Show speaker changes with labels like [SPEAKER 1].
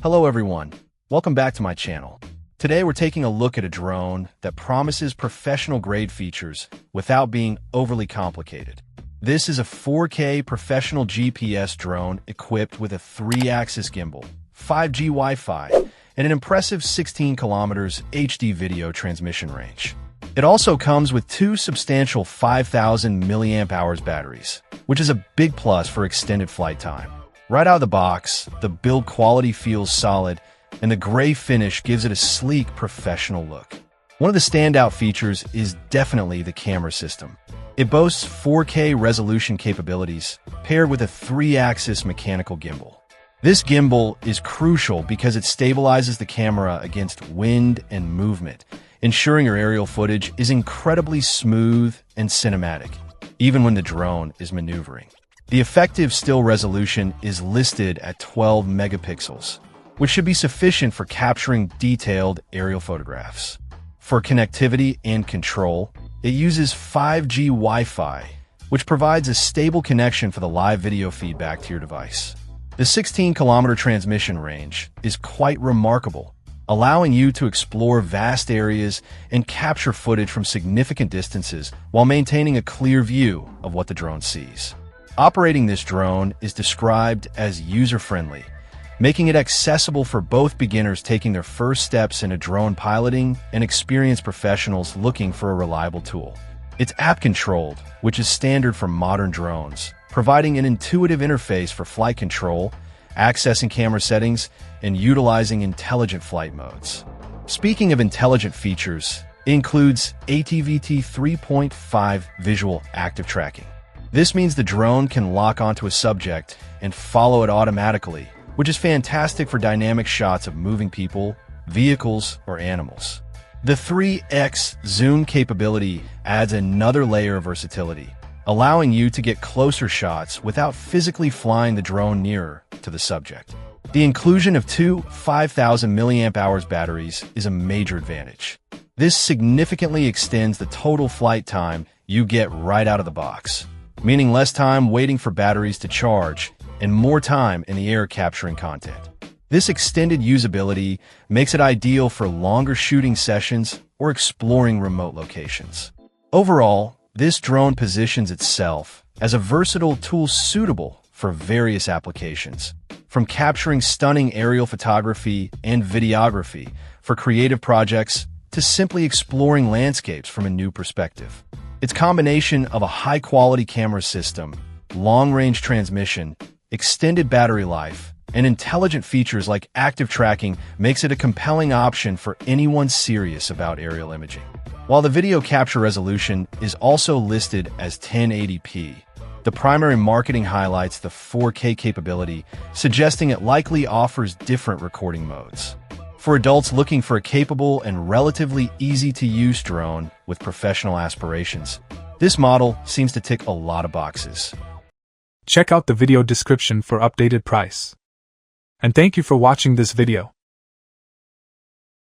[SPEAKER 1] Hello everyone, welcome back to my channel. Today we're taking a look at a drone that promises professional grade features without being overly complicated. This is a 4K professional GPS drone equipped with a 3-axis gimbal, 5G Wi-Fi, and an impressive 16 kilometers HD video transmission range. It also comes with two substantial 5,000 mAh batteries, which is a big plus for extended flight time. Right out of the box, the build quality feels solid, and the gray finish gives it a sleek, professional look. One of the standout features is definitely the camera system. It boasts 4K resolution capabilities, paired with a 3-axis mechanical gimbal. This gimbal is crucial because it stabilizes the camera against wind and movement, ensuring your aerial footage is incredibly smooth and cinematic, even when the drone is maneuvering. The effective still resolution is listed at 12 megapixels, which should be sufficient for capturing detailed aerial photographs. For connectivity and control, it uses 5G Wi-Fi, which provides a stable connection for the live video feedback to your device. The 16-kilometer transmission range is quite remarkable, allowing you to explore vast areas and capture footage from significant distances while maintaining a clear view of what the drone sees. Operating this drone is described as user-friendly, making it accessible for both beginners taking their first steps into drone piloting and experienced professionals looking for a reliable tool. It's app-controlled, which is standard for modern drones, providing an intuitive interface for flight control, accessing camera settings, and utilizing intelligent flight modes. Speaking of intelligent features, it includes ATVT 3.5 visual active tracking. This means the drone can lock onto a subject and follow it automatically, which is fantastic for dynamic shots of moving people, vehicles, or animals. The 3x zoom capability adds another layer of versatility, allowing you to get closer shots without physically flying the drone nearer to the subject. The inclusion of two 5,000 mAh batteries is a major advantage. This significantly extends the total flight time you get right out of the box, meaning less time waiting for batteries to charge and more time in the air capturing content. This extended usability makes it ideal for longer shooting sessions or exploring remote locations. Overall, this drone positions itself as a versatile tool suitable for various applications, from capturing stunning aerial photography and videography for creative projects to simply exploring landscapes from a new perspective. Its combination of a high-quality camera system, long-range transmission, extended battery life, and intelligent features like active tracking makes it a compelling option for anyone serious about aerial imaging. While the video capture resolution is also listed as 1080p, the primary marketing highlights the 4K capability, suggesting it likely offers different recording modes. For adults looking for a capable and relatively easy-to-use drone with professional aspirations, this model seems to tick a lot of boxes.
[SPEAKER 2] Check out the video description for updated price. And thank you for watching this video.